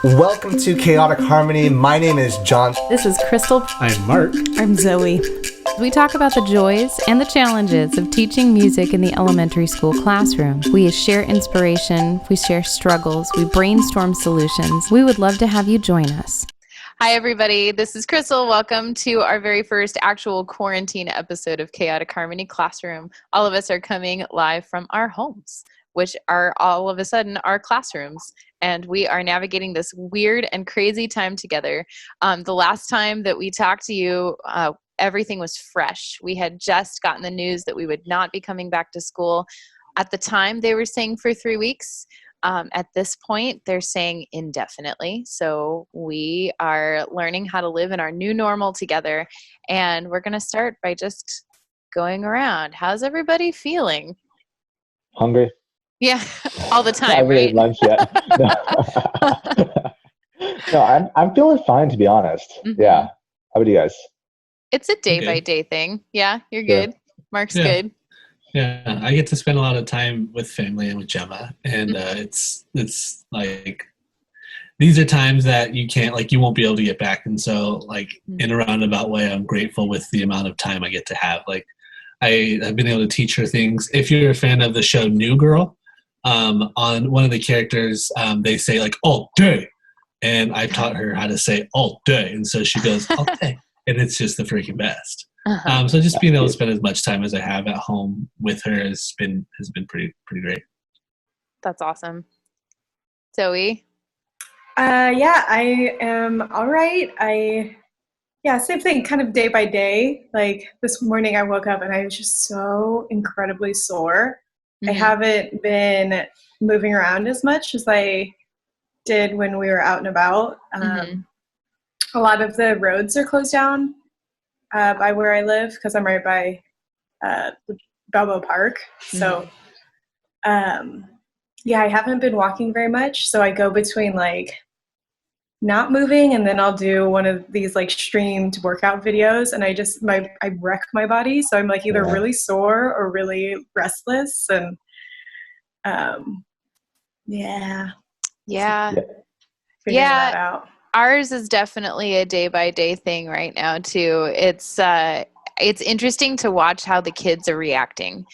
Welcome to Chaotic Harmony. My name is John. This is Crystal. I'm Mark. I'm Zoe. We talk about the joys and the challenges of teaching music in the elementary school classroom. We share inspiration, we share struggles, we brainstorm solutions. We would love to have you join us. Hi, everybody. This is Crystal. Welcome to our very first actual quarantine episode of Chaotic Harmony Classroom. All of us are coming live from our homes, which are all of a sudden our classrooms. And we are navigating this weird and crazy time together. The last time that we talked to you, everything was fresh. We had just gotten the news that we would not be coming back to school. At the time, they were saying for 3 weeks. At this point, they're saying indefinitely. So we are learning how to live in our new normal together. And we're going to start by just going around. How's everybody feeling? Hungry? Yeah, all the time, I haven't right? ate lunch yet. No, I'm feeling fine, to be honest. Mm-hmm. Yeah. How about you guys? It's a day-by-day thing. Yeah, you're good. Mark's good. Yeah, I get to spend a lot of time with family and with Gemma, and it's like these are times that you won't be able to get back, and so in a roundabout way, I'm grateful with the amount of time I get to have. I've been able to teach her things. If you're a fan of the show New Girl, on one of the characters, they say all day, and I taught her how to say all day, and so she goes all day, and it's just the freaking best. So just being able to spend as much time as I have at home with her has been pretty great. That's awesome. Zoe? Yeah, I am all right. Same thing, kind of day by day. Like this morning I woke up and I was just so incredibly sore. Mm-hmm. I haven't been moving around as much as I did when we were out and about. A lot of the roads are closed down by where I live because I'm right by the Balboa Park. So, I haven't been walking very much. So I go between not moving and then I'll do one of these streamed workout videos and I wreck my body. So I'm either really sore or really restless and figuring that out. Ours is definitely a day-by-day thing right now, too. It's interesting to watch how the kids are reacting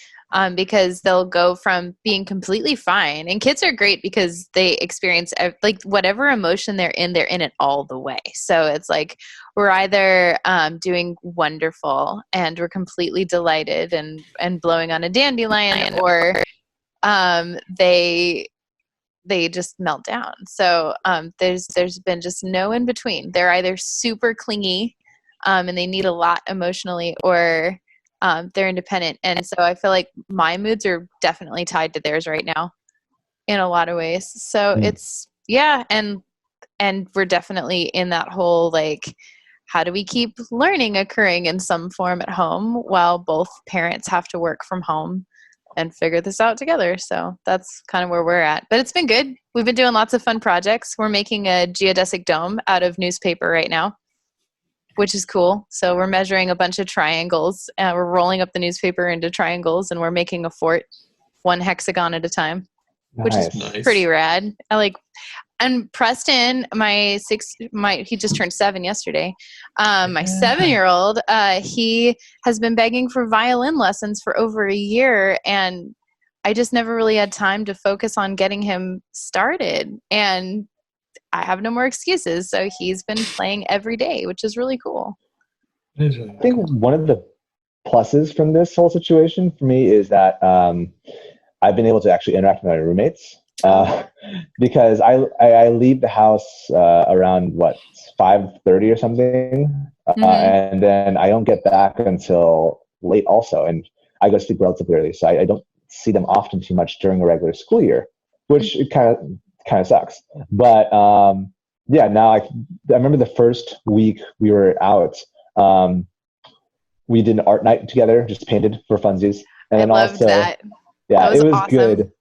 because they'll go from being completely fine. And kids are great because they experience, whatever emotion they're in it all the way. So it's we're either doing wonderful and we're completely delighted and blowing on a dandelion, or they just melt down. So there's been just no in between. They're either super clingy and they need a lot emotionally, or they're independent. And so I feel like my moods are definitely tied to theirs right now in a lot of ways. So it's, and we're definitely in that whole, how do we keep learning occurring in some form at home while both parents have to work from home and figure this out together. So that's kind of where we're at. But it's been good. We've been doing lots of fun projects. We're making a geodesic dome out of newspaper right now, which is cool. So we're measuring a bunch of triangles. We're rolling up the newspaper into triangles, and we're making a fort one hexagon at a time, which is pretty rad. And Preston, he just turned 7 yesterday. My 7-year-old, he has been begging for violin lessons for over a year, and I just never really had time to focus on getting him started. And I have no more excuses, so he's been playing every day, which is really cool. I think one of the pluses from this whole situation for me is that I've been able to actually interact with my roommates. Because I leave the house around 5:30 or something, and then I don't get back until late also, and I go to sleep relatively early, so I don't see them often too much during a regular school year, which kind of sucks. But now I remember the first week we were out, we did an art night together, just painted for funsies, and then loved that. Yeah, that was it was awesome. Good.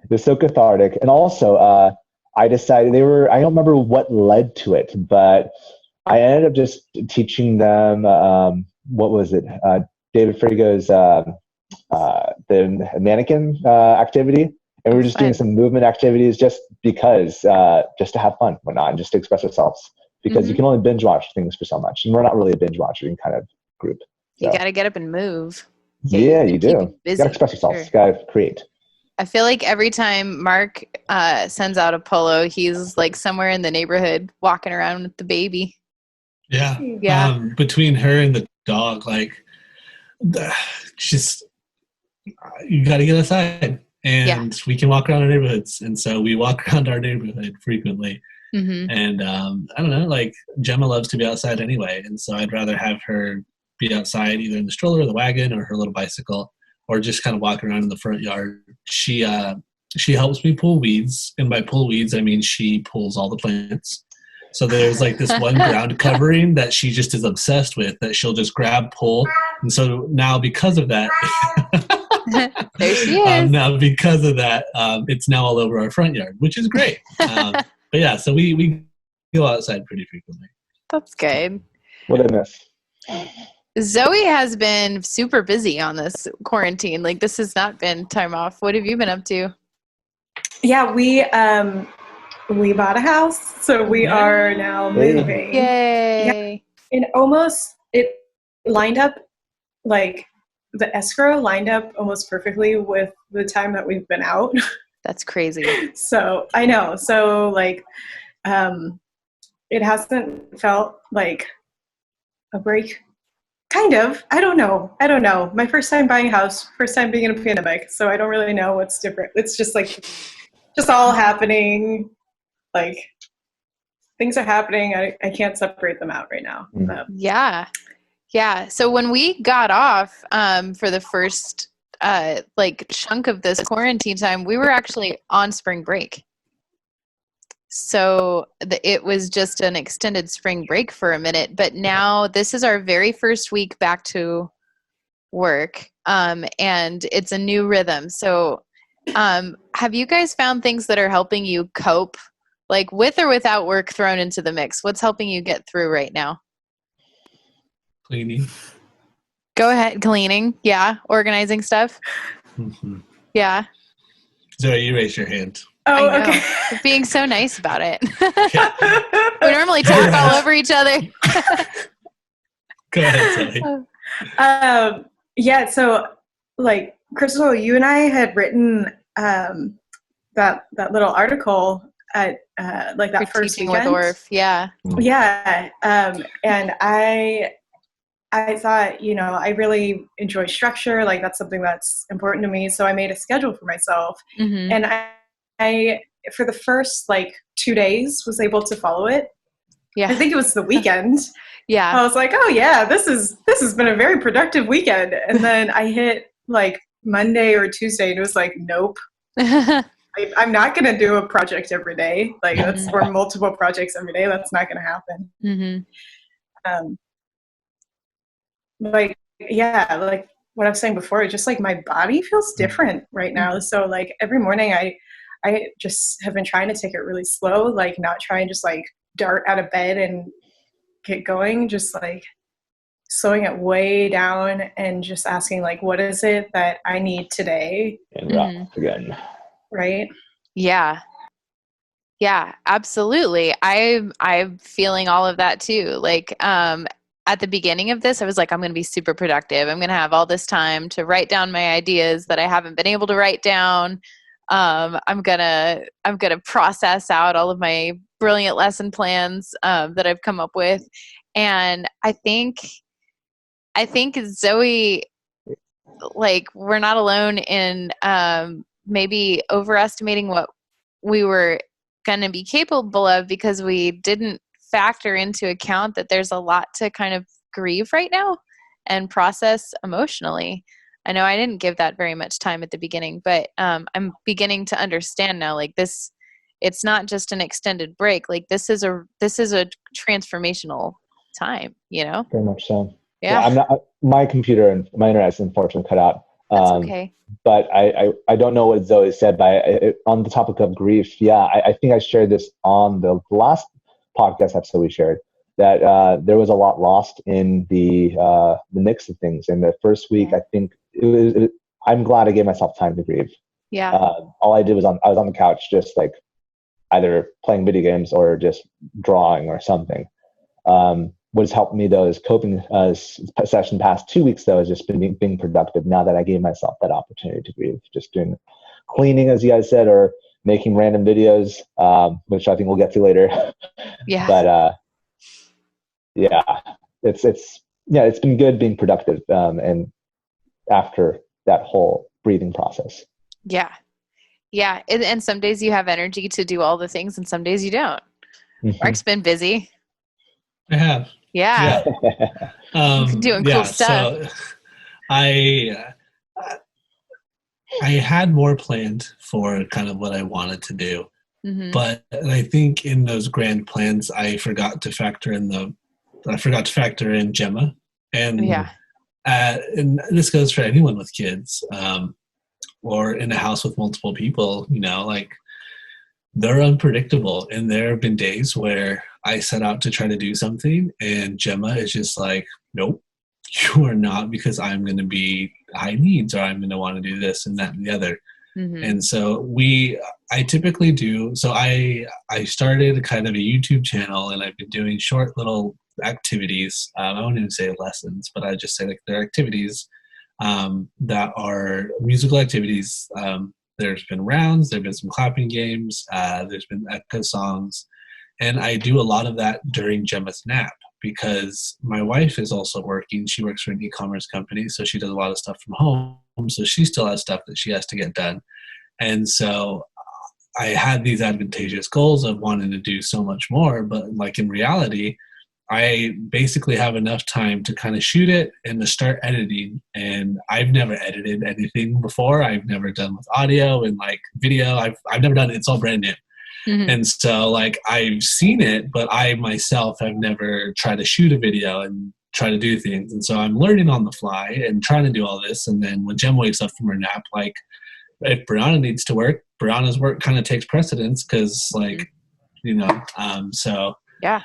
It was so cathartic. And also, I decided I don't remember what led to it, but I ended up just teaching them, what was it? David Frigo's the mannequin activity. And we were just doing some movement activities just because, just to have fun, whatnot, and just to express ourselves. Because you can only binge watch things for so much. And we're not really a binge watching kind of group. So. You got to get up and move. Yeah, you do. You got to express yourself. You got to create. I feel like every time Mark sends out a polo, he's like somewhere in the neighborhood walking around with the baby. Yeah. Yeah. Between her and the dog, like, just, you got to get outside. And we can walk around our neighborhoods. And so we walk around our neighborhood frequently. And I don't know, like, Gemma loves to be outside anyway. And so I'd rather have her be outside either in the stroller or the wagon or her little bicycle, or just kind of walking around in the front yard. She helps me pull weeds. And by pull weeds, I mean she pulls all the plants. So there's like this one ground covering that she just is obsessed with, that she'll just grab, pull. And so now because of that, there she is. now because of that, it's now all over our front yard, which is great. But yeah, so we go outside pretty frequently. That's good. What I miss? Zoe has been super busy on this quarantine. Like, this has not been time off. What have you been up to? Yeah, we bought a house, so we are now moving. Yay! Yeah, and it lined up, like the escrow lined up almost perfectly with the time that we've been out. That's crazy. So I know. So like, it hasn't felt like a break. Kind of. I don't know. My first time buying a house, first time being in a pandemic. So I don't really know what's different. It's just like, just all happening. Like, things are happening. I can't separate them out right now. Yeah. So when we got off for the first like chunk of this quarantine time, we were actually on spring break. So it was just an extended spring break for a minute, but now this is our very first week back to work, and it's a new rhythm. So have you guys found things that are helping you cope, like with or without work thrown into the mix? What's helping you get through right now? Cleaning. Go ahead. Cleaning. Yeah. Organizing stuff. Yeah. Zoe, you raise your hand. Oh, okay. Being so nice about it. We normally talk all over each other. Go ahead, Zoe. Yeah, so like Crystal, you and I had written that little article at like that For first teaching weekend. with Orf. Yeah. Yeah, and I thought, I really enjoy structure. Like, that's something that's important to me. So I made a schedule for myself, and I for the first like 2 days was able to follow it. Yeah. I think it was the weekend. Yeah. I was like, oh yeah, this has been a very productive weekend. And then I hit like Monday or Tuesday and it was like, nope. I'm not going to do a project every day. Like, that's or multiple projects every day. That's not going to happen. Like, yeah, like what I was saying before, just like my body feels different right now. So like every morning I just have been trying to take it really slow, like not try and just like dart out of bed and get going, just like slowing it way down and just asking like, what is it that I need today? And rock again. Right? Yeah. Yeah, absolutely. I'm feeling all of that too. Like, at the beginning of this, I was like, I'm going to be super productive. I'm going to have all this time to write down my ideas that I haven't been able to write down. I'm gonna process out all of my brilliant lesson plans that I've come up with, and I think Zoe, like, we're not alone in maybe overestimating what we were going to be capable of, because we didn't factor into account that there's a lot to kind of grieve right now and process emotionally. I know I didn't give that very much time at the beginning, but I'm beginning to understand now, like, this, it's not just an extended break. Like, this is a transformational time, Very much so. Yeah. I'm not, my computer and my internet's unfortunately cut out. That's okay. But I don't know what Zoe said, but on the topic of grief, I think I shared this on the last podcast episode we shared, that there was a lot lost in the mix of things. In the first week, I think I'm glad I gave myself time to grieve. Yeah. All I did was I was on the couch, just like either playing video games or just drawing or something. What has helped me though is coping session past 2 weeks though has just been being productive now that I gave myself that opportunity to breathe, just doing cleaning, as you guys said, or making random videos, which I think we'll get to later. Yeah. But yeah, it's been good being productive. And after that whole breathing process. Yeah. Yeah. And some days you have energy to do all the things and some days you don't. Mm-hmm. Mark's been busy. I have. Yeah. Doing cool stuff. So I had more planned for kind of what I wanted to do, but I think in those grand plans, I forgot to factor in Gemma, and and this goes for anyone with kids, or in a house with multiple people. Like, they're unpredictable, and there have been days where I set out to try to do something, and Gemma is just like, nope, you are not, because I'm going to be high needs, or I'm going to want to do this and that and the other. And so I typically do. So I started kind of a YouTube channel, and I've been doing short little activities. I won't even say lessons, but I just say like they're activities that are musical activities. There's been rounds, there've been some clapping games, there's been echo songs, and I do a lot of that during Gemma's nap, because my wife is also working. She works for an e-commerce company, so she does a lot of stuff from home. So she still has stuff that she has to get done. And so I had these advantageous goals of wanting to do so much more, but like in reality, I basically have enough time to kind of shoot it and to start editing. And I've never edited anything before. I've never done with audio and like video. I've never done it. It's all brand new. And so like I've seen it, but I myself have never tried to shoot a video and try to do things. And so I'm learning on the fly and trying to do all this. And then when Jem wakes up from her nap, like if Brianna needs to work, Brianna's work kind of takes precedence, because like, so yeah,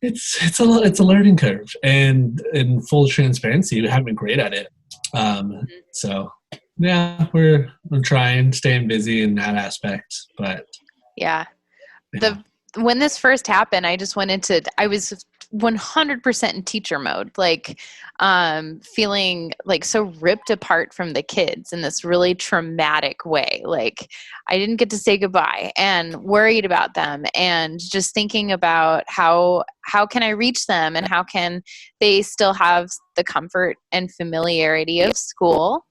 it's a learning curve, and in full transparency, we haven't been great at it. So yeah, we're trying, staying busy in that aspect, but yeah. When this first happened, I was 100% in teacher mode, like feeling like so ripped apart from the kids in this really traumatic way. Like I didn't get to say goodbye, and worried about them, and just thinking about how can I reach them, and how can they still have the comfort and familiarity of school.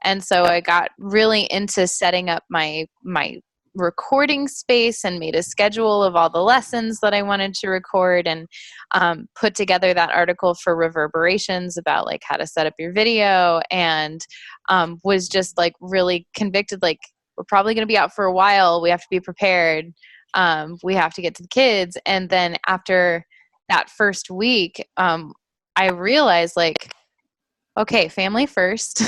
And so I got really into setting up my recording space, and made a schedule of all the lessons that I wanted to record, and put together that article for Reverberations about like how to set up your video, and was just like really convicted, like we're probably going to be out for a while. We have to be prepared. We have to get to the kids. And then after that first week, I realized like, okay, family first.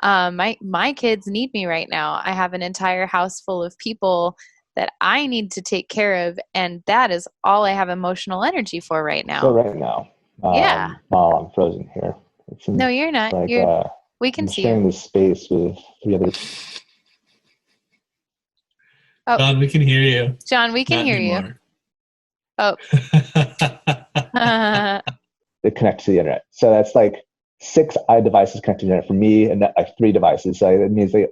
My kids need me right now. I have an entire house full of people that I need to take care of, and that is all I have emotional energy for right now. So right now, I'm frozen here. No, you're not. Like, we can I'm see sharing you. this space with 3 others. Oh. John, we can hear you. John, we can Not hear anymore. you. Oh. They connect to the internet. So that's like 6 devices connected to the internet for me, and like 3 devices. So that means we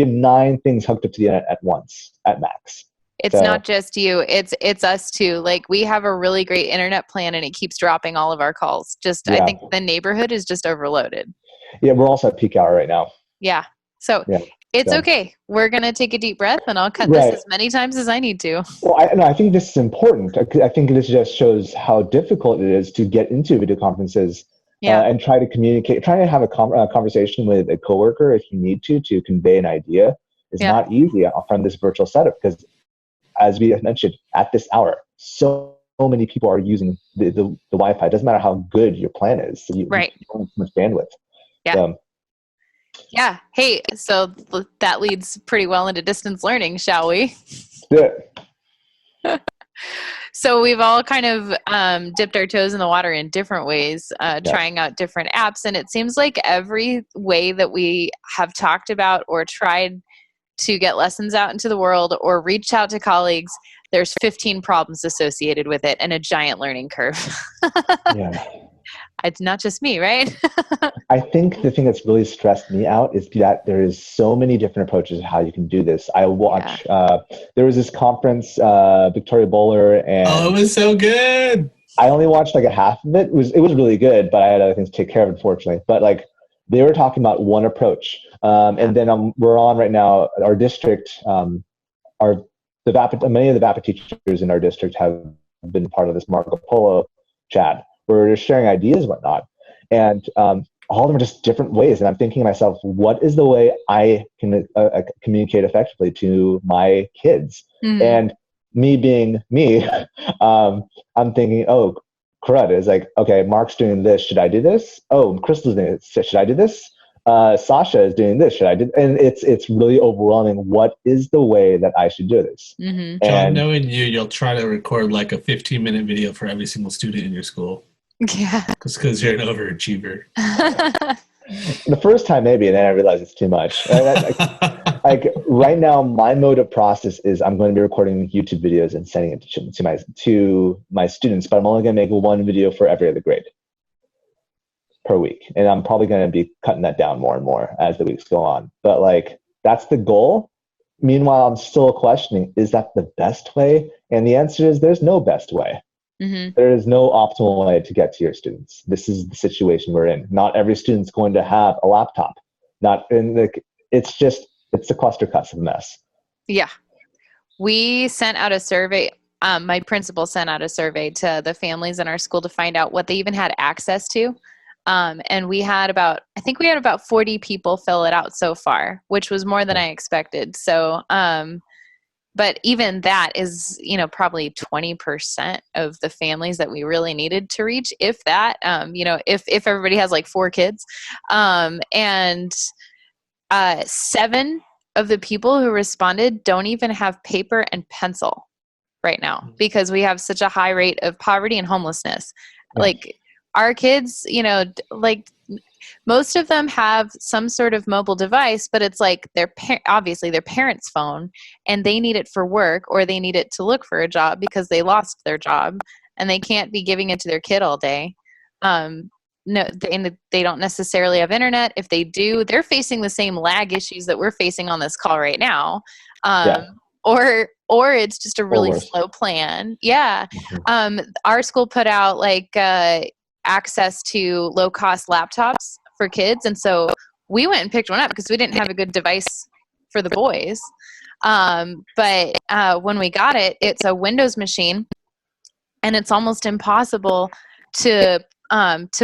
have 9 things hooked up to the internet at once, at max. It's not just you. It's us too. Like we have a really great internet plan, and it keeps dropping all of our calls. I think the neighborhood is just overloaded. Yeah, we're also at peak hour right now. Yeah. So it's okay. We're going to take a deep breath, and I'll cut this as many times as I need to. Well, I think this is important. I think this just shows how difficult it is to get into video conferences and try to communicate, try to have a conversation with a coworker if you need to convey an idea. It's not easy from this virtual setup, because as we mentioned, at this hour, so many people are using the Wi-Fi. It doesn't matter how good your plan is. So you don't have too much bandwidth. Yeah. Yeah. Hey, so that leads pretty well into distance learning, shall we? Yeah. So we've all kind of dipped our toes in the water in different ways, trying out different apps. And it seems like every way that we have talked about or tried to get lessons out into the world or reach out to colleagues, there's 15 problems associated with it and a giant learning curve. Yeah. It's not just me, right? I think the thing that's really stressed me out is that there is so many different approaches to how you can do this. I watch, there was this conference, Victoria Bowler, and Oh, it was so good. I only watched like a half of it. It was really good, but I had other things to take care of, unfortunately. But like they were talking about one approach. And then we're on right now, our district, many of the VAPA teachers in our district have been part of this Marco Polo chat where we're just sharing ideas and whatnot. And all of them are just different ways. And I'm thinking to myself, what is the way I can communicate effectively to my kids? Mm-hmm. And me being me, I'm thinking, oh, crud. It's like, okay, Mark's doing this. Should I do this? Oh, Crystal's doing this. Should I do this? Sasha is doing this. Should I do? And it's really overwhelming. What is the way that I should do this? Mm-hmm. John, knowing you'll try to record like a 15-minute video for every single student in your school. Yeah. Because you're an overachiever. The first time maybe, and then I realized it's too much. Like right now, my mode of process is I'm going to be recording YouTube videos and sending it to my students, but I'm only going to make one video for every other grade per week, and I'm probably going to be cutting that down more and more as the weeks go on. But like that's the goal. Meanwhile, I'm still questioning: is that the best way? And the answer is there's no best way. Mm-hmm. There is no optimal way to get to your students. This is the situation we're in. Not every student's going to have a laptop. It's a clusterfuck of a mess. Yeah. We sent out a survey. My principal sent out a survey to the families in our school to find out what they even had access to. And we had about 40 people fill it out so far, which was more than I expected. So, but even that is, probably 20% of the families that we really needed to reach, if that, if everybody has like 4 kids. And 7 of the people who responded don't even have paper and pencil right now because we have such a high rate of poverty and homelessness. Yeah. Like our kids, like most of them have some sort of mobile device, but it's like obviously their parents' phone and they need it for work or they need it to look for a job because they lost their job and they can't be giving it to their kid all day. No, they don't necessarily have internet. If they do, they're facing the same lag issues that we're facing on this call right now. Or it's just a really slow plan. Yeah. Mm-hmm. Our school put out like access to low-cost laptops for kids. And so we went and picked one up because we didn't have a good device for the boys. But when we got it, it's a Windows machine and it's almost impossible to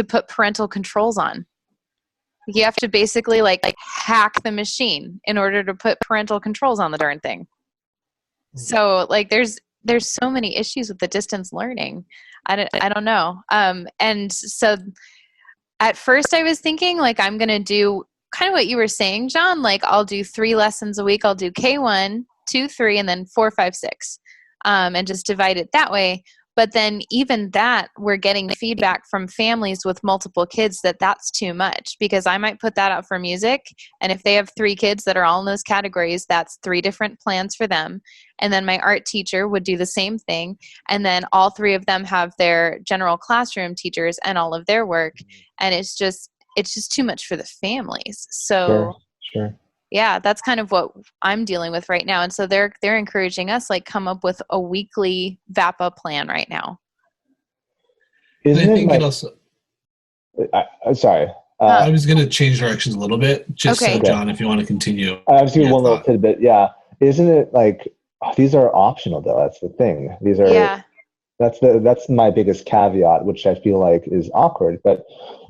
put parental controls on. You have to basically like hack the machine in order to put parental controls on the darn thing. So like there's so many issues with the distance learning. I don't know. And so at first I was thinking like I'm going to do kind of what you were saying, John, like I'll do 3 lessons a week. I'll do K1, 2, 3, and then 4, 5, 6, and just divide it that way. But then even that, we're getting feedback from families with multiple kids that that's too much because I might put that out for music. And if they have 3 kids that are all in those categories, that's 3 different plans for them. And then my art teacher would do the same thing. And then all 3 of them have their general classroom teachers and all of their work. And it's just too much for the families. So Sure. Yeah, that's kind of what I'm dealing with right now. And so they're encouraging us like come up with a weekly VAPA plan right now. Sorry. I was going to change directions a little bit. So, John, if you want to continue. I was doing one little tidbit. Yeah. Isn't it like these are optional though? That's the thing. These are that's my biggest caveat, which I feel like is awkward, but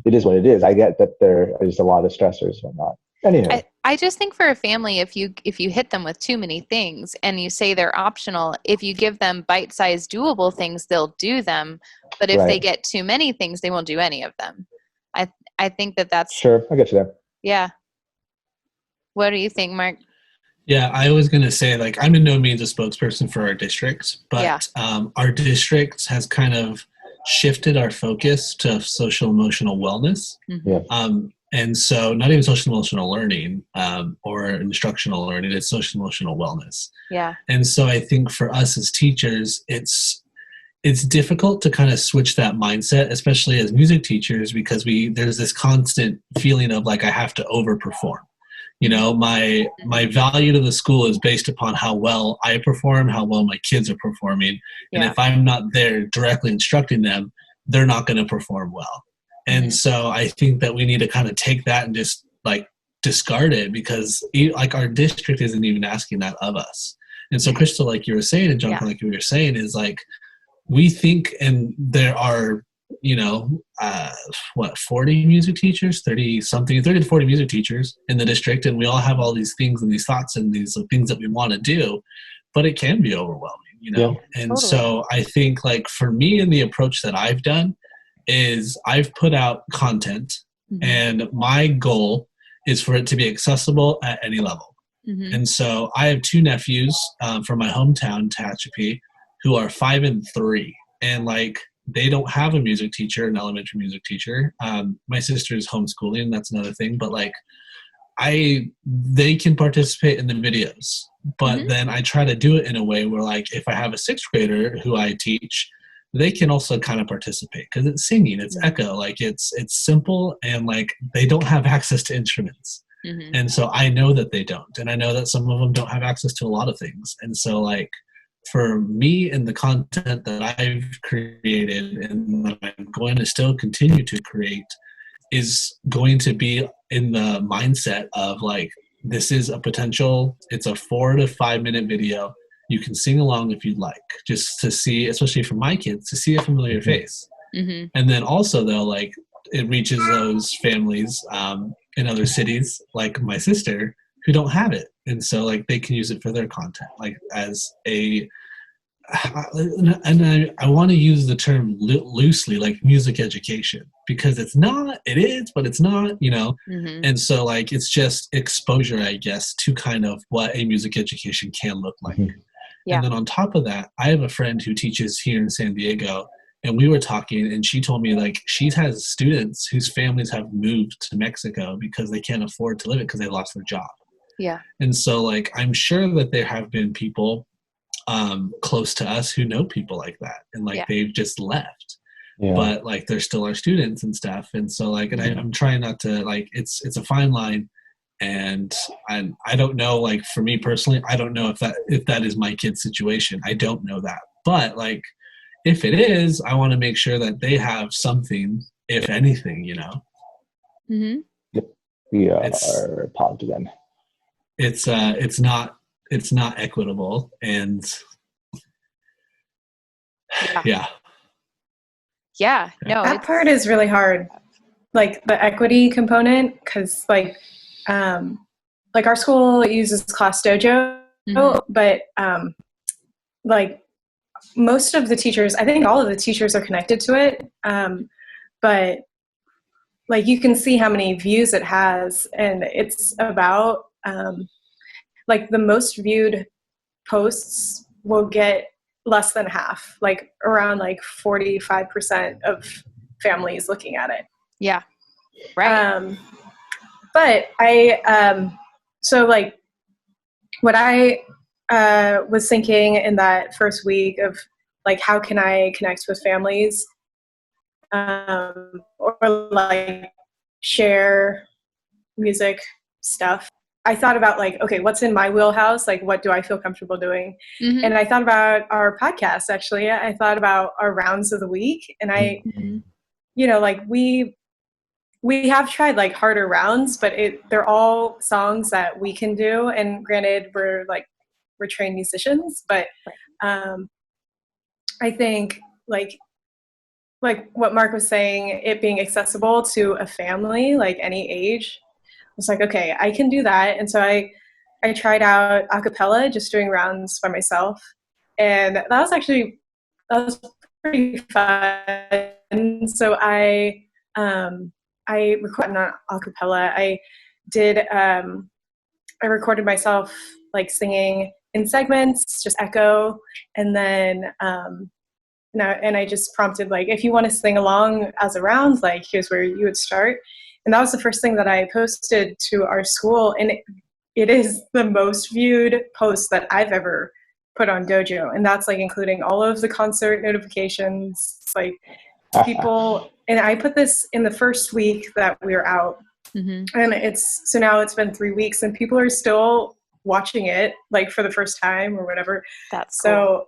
it is what it is. I get that there is a lot of stressors and whatnot. Anyhow. I just think for a family, if you hit them with too many things and you say they're optional, if you give them bite-sized doable things, they'll do them. But if they get too many things, they won't do any of them. I think that's... Sure, I get you there. Yeah. What do you think, Mark? Yeah, I was going to say, like, I'm in no means a spokesperson for our districts, but our districts has kind of shifted our focus to social emotional wellness. Mm-hmm. And so not even social emotional learning or instructional learning, it's social emotional wellness. Yeah. And so I think for us as teachers, it's difficult to kind of switch that mindset, especially as music teachers, because there's this constant feeling of like I have to overperform. You know, my value to the school is based upon how well I perform, how well my kids are performing. And if I'm not there directly instructing them, they're not going to perform well. And so I think that we need to kind of take that and just like discard it, because like our district isn't even asking that of us. And so Crystal, like you were saying, and John, like you were saying, is like, we think, and there are, 40 music teachers, 30 to 40 music teachers in the district. And we all have all these things and these thoughts and these things that we want to do, but it can be overwhelming, Yeah. And so I think like for me, and the approach that I've done is I've put out content, and my goal is for it to be accessible at any level. And so I have 2 nephews from my hometown, Tehachapi, who are 5 and 3, and like they don't have a music teacher, an elementary music teacher. My sister is homeschooling, that's another thing, but like they can participate in the videos, but then I try to do it in a way where like if I have a 6th grader who I teach, they can also kind of participate, because it's singing, it's echo, like it's simple, and like they don't have access to instruments. And so I know that they don't, and I know that some of them don't have access to a lot of things. And so like for me and the content that I've created and that I'm going to still continue to create is going to be in the mindset of like, this is a potential, it's a 4 to 5 minute video. You can sing along if you'd like, just to see, especially for my kids, to see a familiar face. And then also though, like it reaches those families in other cities, like my sister, who don't have it. And so like they can use it for their content, like as a, and I want to use the term loosely, like music education, because it is, but it's not, And so like, it's just exposure, I guess, to kind of what a music education can look like. And then on top of that, I have a friend who teaches here in San Diego, and we were talking, and she told me like she has students whose families have moved to Mexico because they can't afford to live it because they lost their job. And so like, I'm sure that there have been people close to us who know people like that, and like they've just left, but like they're still our students and stuff. And so like, and I'm trying not to like, it's a fine line, and I don't know, like for me personally, I don't know if that is my kid's situation. I don't know that, but like if it is, I want to make sure that they have something, if anything, We are positive then. It's not equitable, and no, that part is really hard, like the equity component, because like our school uses Class Dojo, but like most of the teachers, I think all of the teachers are connected to it, but like you can see how many views it has, and it's about like the most viewed posts will get less than half, like around like 45% of families looking at it. But I so like what I was thinking in that first week of like, how can I connect with families or like share music stuff. I thought about like, okay, what's in my wheelhouse? Like, what do I feel comfortable doing? And I thought about our podcast, actually. I thought about our rounds of the week. And I, like we have tried like harder rounds, but they're all songs that we can do. And granted, we're trained musicians, but I think like what Mark was saying, it being accessible to a family, like any age, it's like, okay, I can do that. And so I tried out a cappella, just doing rounds by myself. And that was pretty fun. So I recorded an a cappella. I recorded myself like singing in segments, just echo. And then, and I just prompted like, if you want to sing along as a round, like here's where you would start. And that was the first thing that I posted to our school. And it is the most viewed post that I've ever put on Dojo. And that's like including all of the concert notifications, like people. And I put this in the first week that we were out. Mm-hmm. And so now it's been 3 weeks and people are still watching it like for the first time or whatever. That's so cool.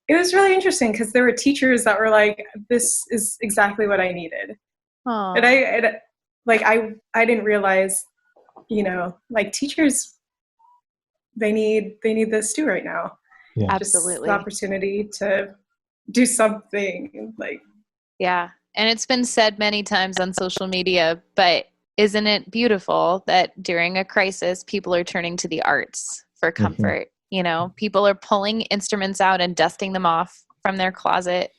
It was really interesting because there were teachers that were like, this is exactly what I needed. Aww. And I didn't realize, like teachers, they need this too right now. Yeah. Absolutely. Just the opportunity to do something like. Yeah. And it's been said many times on social media, but isn't it beautiful that during a crisis, people are turning to the arts for comfort? People are pulling instruments out and dusting them off from their closet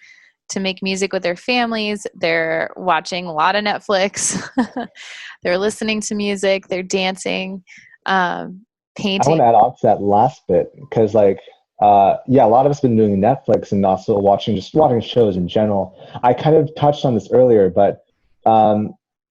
to make music with their families. They're watching a lot of Netflix. They're listening to music. They're dancing, painting. I want to add on to that last bit because, a lot of us have been doing Netflix and also watching shows in general. I kind of touched on this earlier, but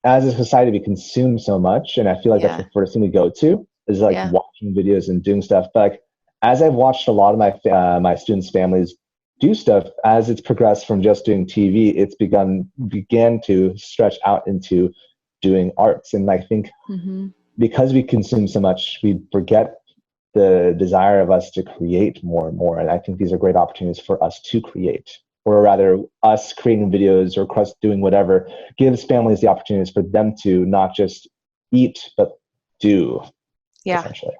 as a society, we consume so much, and I feel like that's the first thing we go to is watching videos and doing stuff. But as I've watched a lot of my students' families do stuff, as it's progressed from just doing TV, it's began to stretch out into doing arts. And I think because we consume so much, we forget the desire of us to create more and more. And I think these are great opportunities for us to create, or rather us creating videos or us doing whatever gives families the opportunities for them to not just eat, but do. Yeah. Essentially.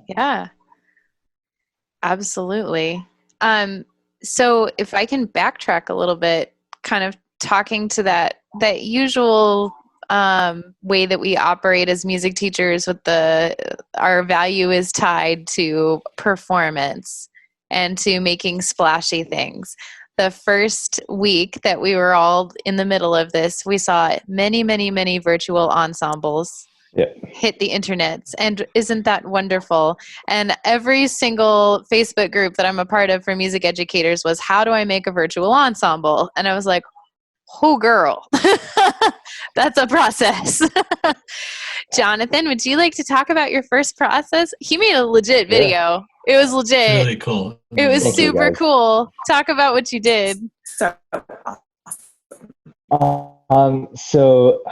Yeah. Absolutely. So if I can backtrack a little bit, kind of talking to that usual way that we operate as music teachers with our value is tied to performance and to making splashy things. The first week that we were all in the middle of this, we saw many, many, many virtual ensembles hit the internets. And isn't that wonderful? And every single Facebook group that I'm a part of for music educators was, how do I make a virtual ensemble? And I was like, oh, girl, that's a process. Jonathan, would you like to talk about your first process? He made a legit video. It was legit. It's really cool. It was super cool. Talk about what you did. So So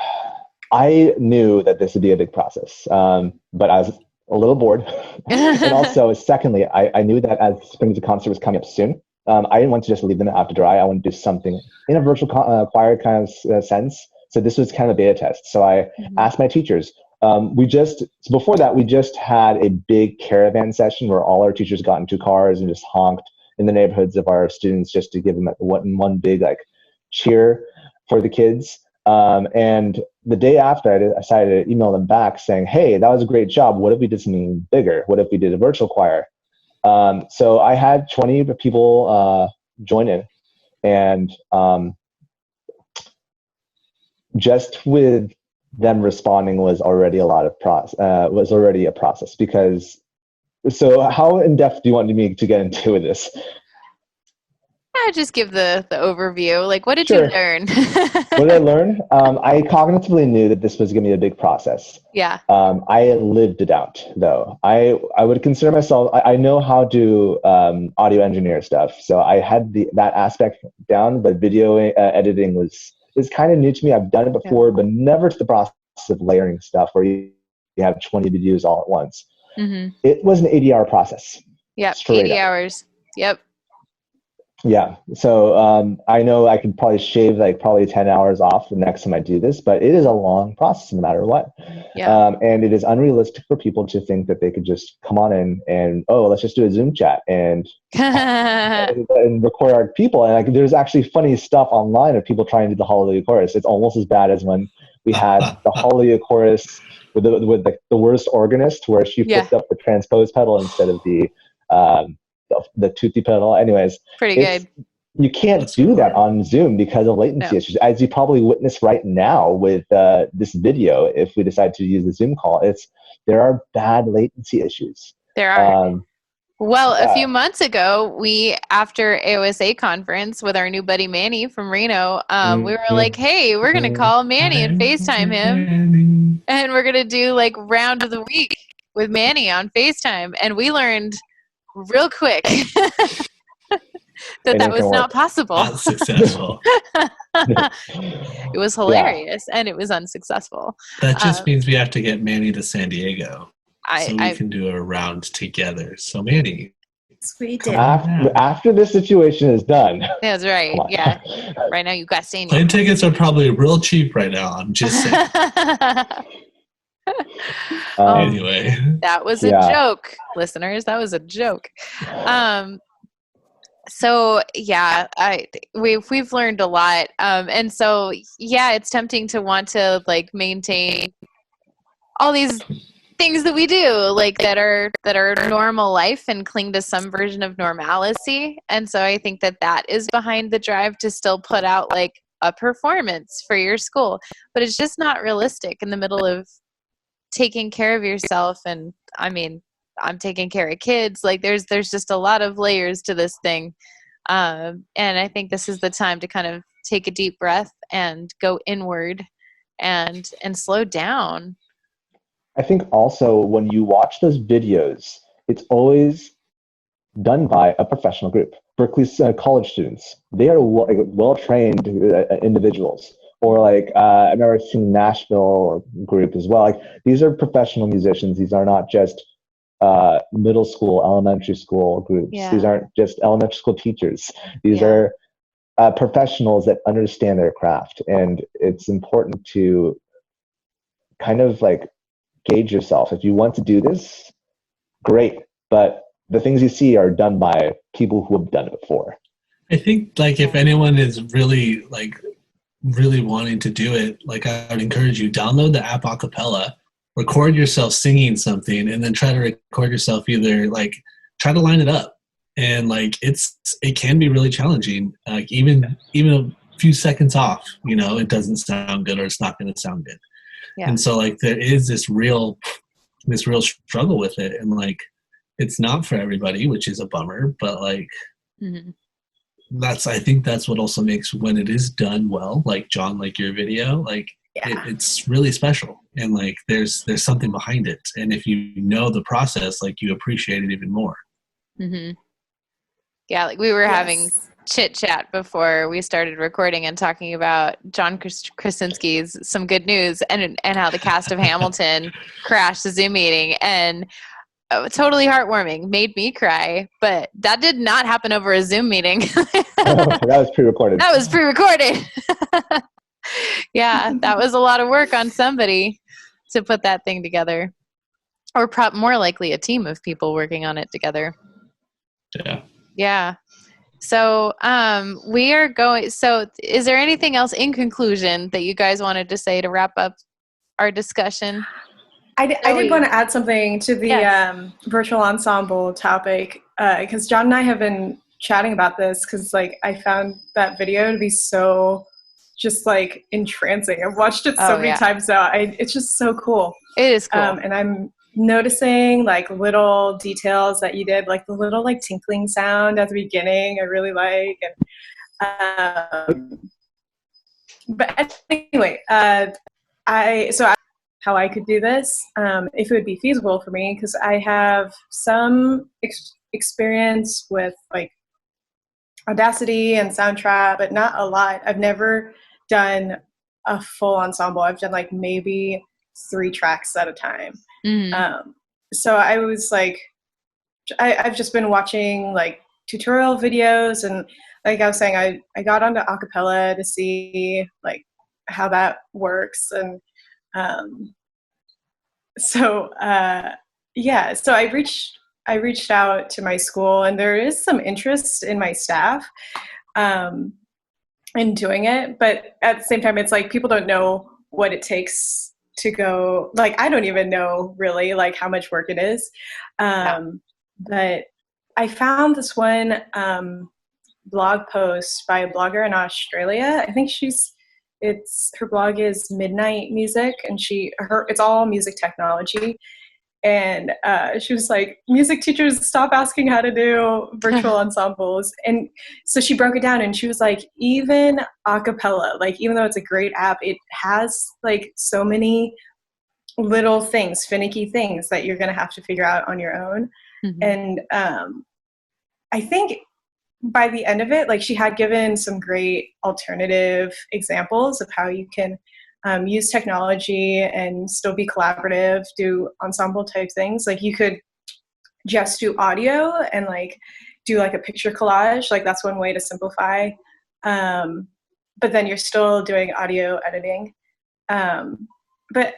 I knew that this would be a big process, but I was a little bored. And also, secondly, I knew that as Spring Music Concert was coming up soon, I didn't want to just leave them out to dry. I wanted to do something in a virtual choir kind of sense. So this was kind of a beta test. So I asked my teachers. Before that, we just had a big caravan session where all our teachers got into cars and just honked in the neighborhoods of our students just to give them one big cheer for the kids. And the day after, I decided to email them back saying, hey, that was a great job. What if we did something bigger? What if we did a virtual choir? So I had 20 people join in, and just with them responding was already a process. Because, so how in depth do you want me to get into with this? Just give the overview. Like, what did you learn? What did I learn? I cognitively knew that this was going to be a big process. Yeah. I lived it out, though. I would consider myself, I know how to audio engineer stuff. So I had that aspect down, but video editing is kind of new to me. I've done it before, but never to the process of layering stuff where you have 20 videos all at once. Mm-hmm. It was an 80-hour process. Yep, 80 hours. Yep. Yeah. So I know I could probably shave probably 10 hours off the next time I do this, but it is a long process no matter what. Yeah. And it is unrealistic for people to think that they could just come on in and, let's just do a Zoom chat and record our people. And there's actually funny stuff online of people trying to do the Hallelujah chorus. It's almost as bad as when we had the Hallelujah chorus with the worst organist where she flipped up the transpose pedal instead of the tutti pedal. Anyways, pretty good. You can't do that on Zoom because of latency issues, as you probably witness right now with this video. If we decide to use the Zoom call, there are bad latency issues. There are. A few months ago, after AOSA conference with our new buddy Manny from Reno, we were like, hey, we're going to call Manny and FaceTime him. and we're going to do like round of the week with Manny on FaceTime. And we learned real quick that was not possible. Not successful. It was hilarious and it was unsuccessful. That just means we have to get Manny to San Diego so we can do a round together. So Manny, sweet. After this situation is done. That's right. Yeah. Right now you got San Diego. Plane tickets are probably real cheap right now. I'm just saying. Anyway, that was a joke, listeners. That was a joke. So yeah, we've learned a lot, and so yeah, it's tempting to want to like maintain all these things that we do, like that are normal life, and cling to some version of normalcy. And so I think that is behind the drive to still put out like a performance for your school, but it's just not realistic in the middle of taking care of yourself. And I mean, I'm taking care of kids. Like there's just a lot of layers to this thing. And I think this is the time to kind of take a deep breath and go inward and slow down. I think also when you watch those videos, it's always done by a professional group. Berkeley's college students, they are well-trained individuals. Or like I remember seeing Nashville group as well. Like these are professional musicians. These are not just middle school, elementary school groups. Yeah. These aren't just elementary school teachers. These are professionals that understand their craft. And it's important to kind of like gauge yourself. If you want to do this, great. But the things you see are done by people who have done it before. I think like if anyone is really wanting to do it, like I would encourage you, download the app Acapella, record yourself singing something, and then try to record yourself either like try to line it up. And like it can be really challenging. Like even a few seconds off, it doesn't sound good or it's not going to sound good. Yeah. And so like there is this real struggle with it, and like it's not for everybody, which is a bummer, but like I think that's what also makes when it is done well, like John, like your video, like it's really special, and like there's something behind it, and if you know the process, like you appreciate it even more. Yeah, like we were having chit chat before we started recording and talking about John Krasinski's Some Good News and how the cast of Hamilton crashed the Zoom meeting, and totally heartwarming, made me cry, but that did not happen over a Zoom meeting. That was pre-recorded. Yeah, that was a lot of work on somebody to put that thing together, or more likely a team of people working on it together. Yeah. So we are going. So is there anything else in conclusion that you guys wanted to say to wrap up our discussion? I did want to add something to the virtual ensemble topic, because John and I have been chatting about this, because like I found that video to be so just like entrancing. I've watched it so many times now. It's just so cool. It is cool. And I'm noticing like little details that you did, like the little like tinkling sound at the beginning I really like. And but anyway, how I could do this, if it would be feasible for me, because I have some experience with like Audacity and Soundtrap, but not a lot. I've never done a full ensemble. I've done like maybe 3 tracks at a time. So I was like, I've just been watching like tutorial videos, and like I was saying, I got onto acapella to see like how that works. And so I reached out to my school, and there is some interest in my staff in doing it, but at the same time, it's like people don't know what it takes to go. Like I don't even know really like how much work it is, but I found this one blog post by a blogger in Australia. I think her blog is Midnight Music, and it's all music technology. And she was like, music teachers, stop asking how to do virtual ensembles. And so she broke it down, and she was like, even a cappella, like even though it's a great app, it has like so many little things, finicky things that you're going to have to figure out on your own. Mm-hmm. And I think by the end of it, like, she had given some great alternative examples of how you can use technology and still be collaborative, do ensemble type things. Like, you could just do audio and like do like a picture collage. Like, that's one way to simplify. But then you're still doing audio editing. But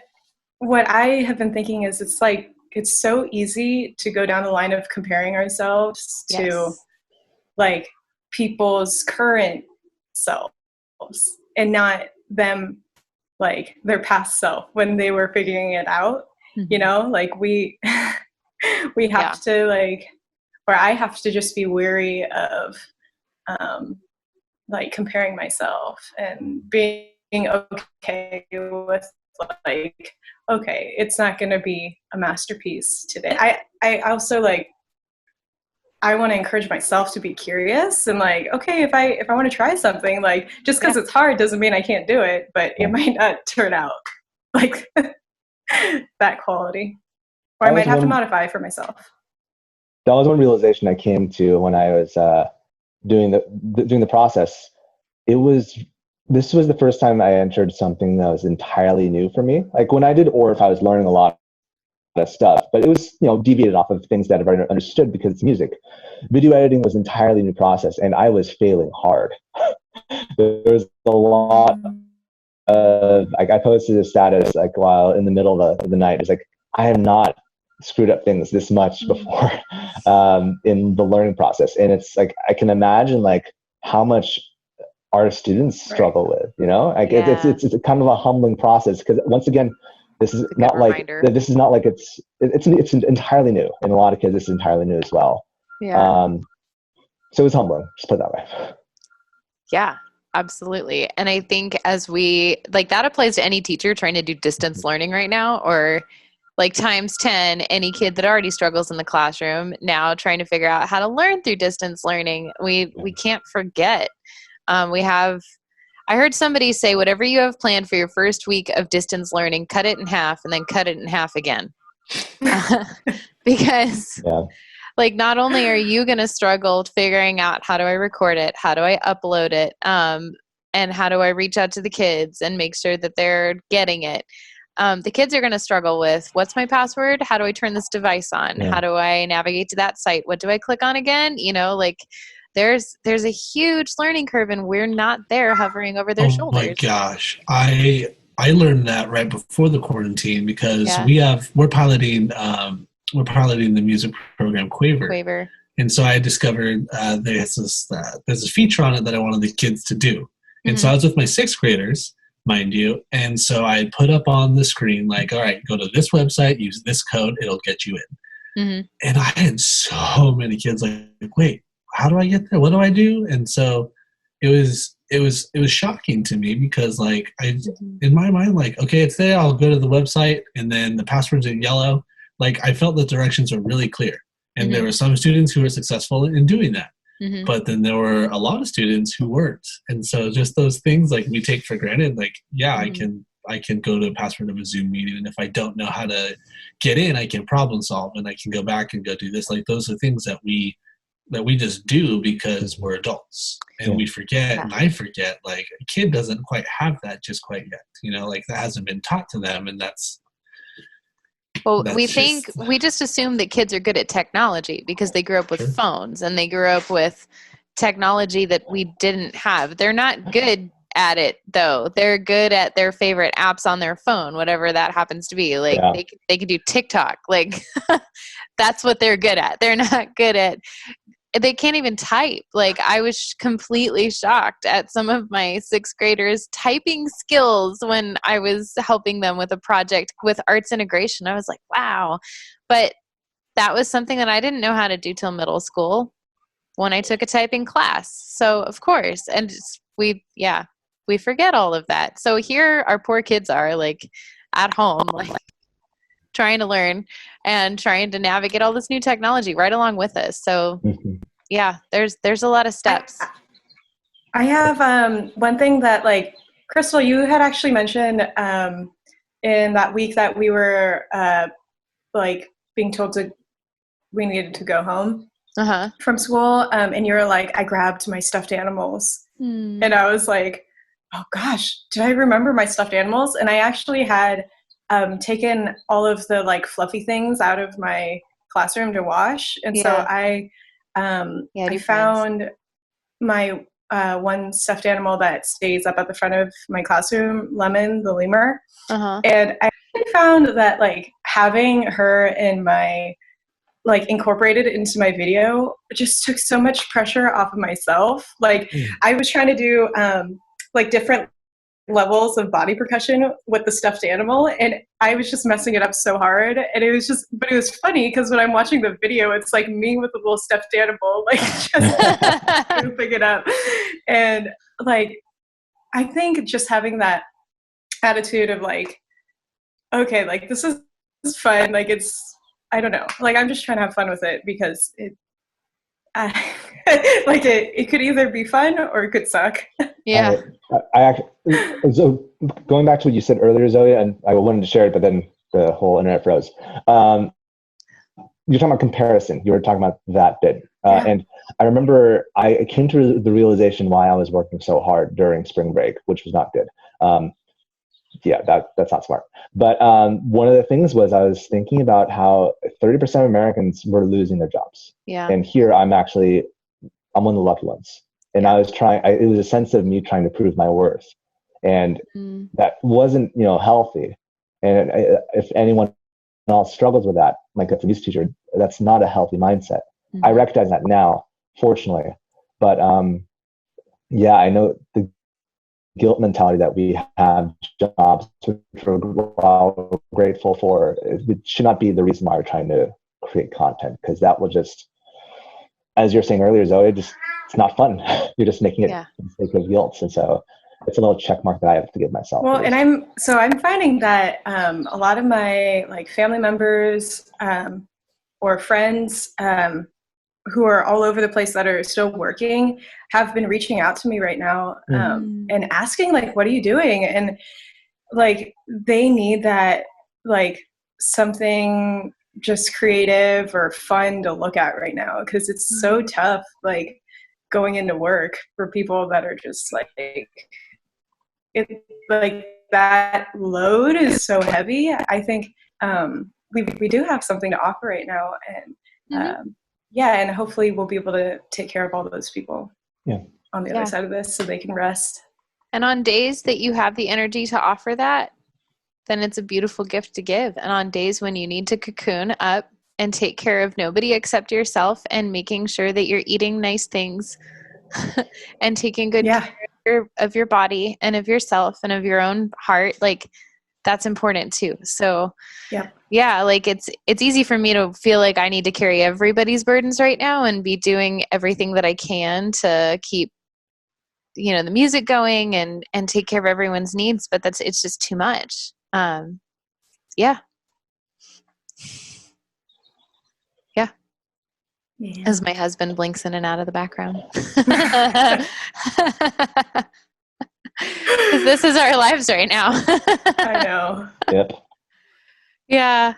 what I have been thinking is, it's like, it's so easy to go down the line of comparing ourselves to Yes. like people's current selves and not them, like their past self when they were figuring it out. Mm-hmm. You know, like we have to, like, or I have to just be wary of like comparing myself and being okay with, like, okay, it's not going to be a masterpiece today. I also, like, I want to encourage myself to be curious and like, okay, if I want to try something, like, just because it's hard doesn't mean I can't do it, but it might not turn out like that quality, or I might have to modify for myself. That was one realization I came to when I was doing the process. This was the first time I entered something that was entirely new for me. Like, when I did Orff, I was learning a lot of stuff, but it was, deviated off of things that I've already understood because it's music. Video editing was an entirely new process, and I was failing hard. There was a lot of, like, I posted a status like while in the middle of the night. It's like, I have not screwed up things this much before in the learning process, and it's like, I can imagine like how much our students struggle with, like it's a kind of a humbling process, because once again, this is not like it's entirely new, and a lot of kids, this is entirely new as well. So it's humbling, just put it that way. Yeah, absolutely. And I think as we, like, that applies to any teacher trying to do distance learning right now, or like times 10, any kid that already struggles in the classroom now trying to figure out how to learn through distance learning. We can't forget. I heard somebody say, whatever you have planned for your first week of distance learning, cut it in half and then cut it in half again. Because like, not only are you going to struggle figuring out, how do I record it? How do I upload it? And how do I reach out to the kids and make sure that they're getting it? The kids are going to struggle with, what's my password? How do I turn this device on? How do I navigate to that site? What do I click on again? Like, there's a huge learning curve, and we're not there hovering over their shoulders. Oh my gosh. I learned that right before the quarantine, because we're piloting the music program Quaver. And so I discovered there's a feature on it that I wanted the kids to do. And so I was with my sixth graders, mind you. And so I put up on the screen, like, all right, go to this website, use this code, it'll get you in. And I had so many kids like, wait, how do I get there? What do I do? And so it was shocking to me, because like, in my mind, like, okay, it's there, I'll go to the website, and then the password's in yellow. Like, I felt the directions were really clear. And there were some students who were successful in doing that. But then there were a lot of students who weren't. And so just those things, like, we take for granted, like, I can go to a password of a Zoom meeting, and if I don't know how to get in, I can problem solve, and I can go back and go do this. Like, those are things that we just do because we're adults, and we forget, and I forget, like, a kid doesn't quite have that just quite yet, like, that hasn't been taught to them. And we just assume that kids are good at technology because they grew up with phones, and they grew up with technology that we didn't have. They're not good at it, though. They're good at their favorite apps on their phone, whatever that happens to be. Like, they can do TikTok. Like, that's what they're good at. They're not good at, they can't even type. Like, I was completely shocked at some of my sixth graders' typing skills when I was helping them with a project with arts integration. I was like, wow. But that was something that I didn't know how to do till middle school when I took a typing class. So, of course, and we forget all of that. So here our poor kids are, like, at home, like, trying to learn and trying to navigate all this new technology right along with us. So there's a lot of steps. I have one thing that, like, Crystal, you had actually mentioned in that week that we were like being told we needed to go home from school, and you were like, I grabbed my stuffed animals. And I was like, oh gosh, did I remember my stuffed animals? And I actually had taken all of the like fluffy things out of my classroom to wash. And so I found my one stuffed animal that stays up at the front of my classroom, Lemon, the lemur. And I actually found that like having her in my like incorporated into my video just took so much pressure off of myself. Like I was trying to do like different levels of body percussion with the stuffed animal, and I was just messing it up so hard. And it was just, but it was funny because when I'm watching the video, it's like me with a little stuffed animal, like just goofing it up. And like, I think just having that attitude of like, okay, like this is fun. Like I don't know. Like I'm just trying to have fun with it because like it could either be fun or it could suck. Yeah. I actually, so going back to what you said earlier, Zoe, and I wanted to share it, but then the whole internet froze. You're talking about comparison. You were talking about that bit. And I remember I came to the realization why I was working so hard during spring break, which was not good. That's not smart. But one of the things was I was thinking about how 30% of Americans were losing their jobs. Yeah. And here I'm one of the lucky ones. And I was it was a sense of me trying to prove my worth. And that wasn't, healthy. And if anyone else struggles with that, like a music teacher, that's not a healthy mindset. I recognize that now, fortunately. But I know the guilt mentality that we have jobs which we're grateful for, it should not be the reason why we're trying to create content, because that will just, as you're saying earlier, Zoe, it's not fun. You're just making it for the sake of guilt. And so it's a little check mark that I have to give myself. Well, and I'm finding that a lot of my like family members or friends who are all over the place that are still working have been reaching out to me right now and asking like, what are you doing? And like, they need that, like something just creative or fun to look at right now. Cause it's so tough, like going into work for people that are just like, like that load is so heavy. I think we do have something to offer right now. And and hopefully we'll be able to take care of all those people on the other side of this so they can rest. And on days that you have the energy to offer that, then it's a beautiful gift to give. And on days when you need to cocoon up and take care of nobody except yourself and making sure that you're eating nice things and taking good care of your body and of yourself and of your own heart, like that's important too. So like it's easy for me to feel like I need to carry everybody's burdens right now and be doing everything that I can to keep, the music going and take care of everyone's needs, but it's just too much. As my husband blinks in and out of the background. Because this is our lives right now. I know. Yep. Yeah.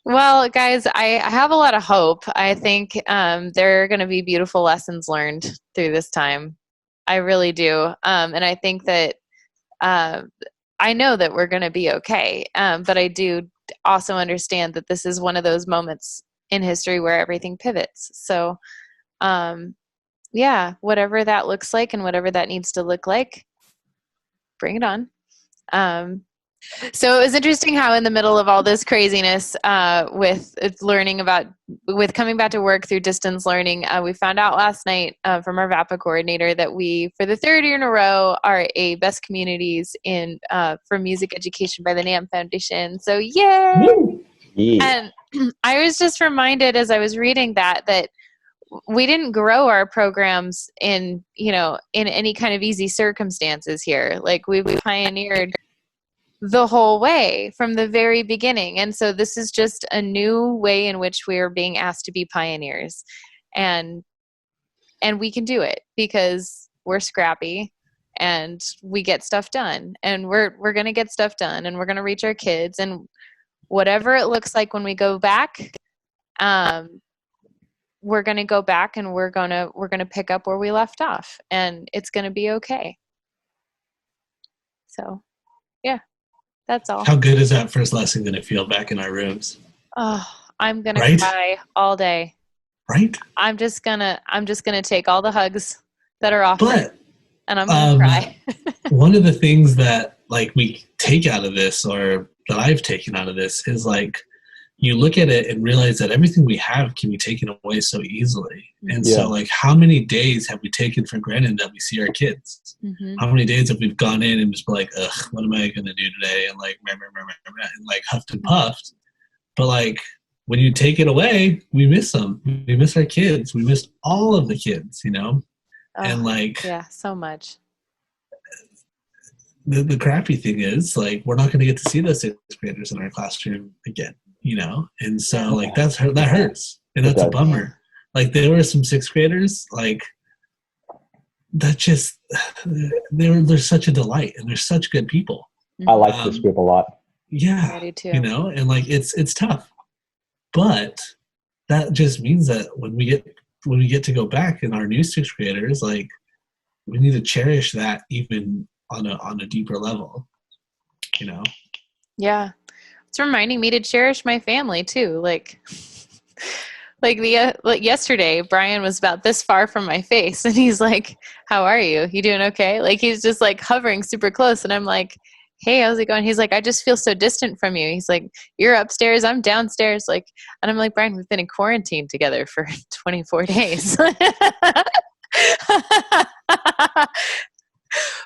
Well, guys, I have a lot of hope. I think there are going to be beautiful lessons learned through this time. I really do. And I think that I know that we're going to be okay. But I do also understand that this is one of those moments in history where everything pivots. So, whatever that looks like and whatever that needs to look like, bring it on. So it was interesting how in the middle of all this craziness with coming back to work through distance learning, we found out last night from our VAPA coordinator that we, for the third year in a row, are a best communities for music education by the NAMM Foundation. So yay! And I was just reminded as I was reading that we didn't grow our programs in any kind of easy circumstances here. Like we pioneered the whole way from the very beginning. And so this is just a new way in which we are being asked to be pioneers. And we can do it because we're scrappy and we get stuff done, and we're going to get stuff done, and we're going to reach our kids, and whatever it looks like when we go back, we're going to go back and we're going to pick up where we left off, and it's going to be okay. So, yeah, that's all. How good is that first lesson going to feel back in our rooms? Oh, I'm going to cry all day. Right? I'm just going to take all the hugs that are offered, and I'm going to cry. One of the things that like we take out of this, or that I've taken out of this, is like, you look at it and realize that everything we have can be taken away so easily. And so like, how many days have we taken for granted that we see our kids? Mm-hmm. How many days have we gone in and just been like, ugh, what am I going to do today? And like, and like huffed and puffed. But like, when you take it away, we miss them. We miss our kids. We miss all of the kids, you know? And like, yeah, so much. The crappy thing is, like, we're not going to get to see those sixth graders in our classroom again, you know? And so like, that hurts. And that's a bummer. Like, there were some sixth graders, like, that just, they're such a delight, and they're such good people. I like this group a lot. Yeah. I do too. You know, and like, it's tough, but that just means that when we get to go back in our new sixth graders, like, we need to cherish that even on a deeper level, you know? Yeah. It's reminding me to cherish my family too. Like yesterday, Bryan was about this far from my face, and he's like, "How are you? You doing okay?" Like, he's just like hovering super close, and I'm like, "Hey, how's it going?" He's like, "I just feel so distant from you." He's like, "You're upstairs, I'm downstairs." Like, and I'm like, "Bryan, we've been in quarantine together for 24 days."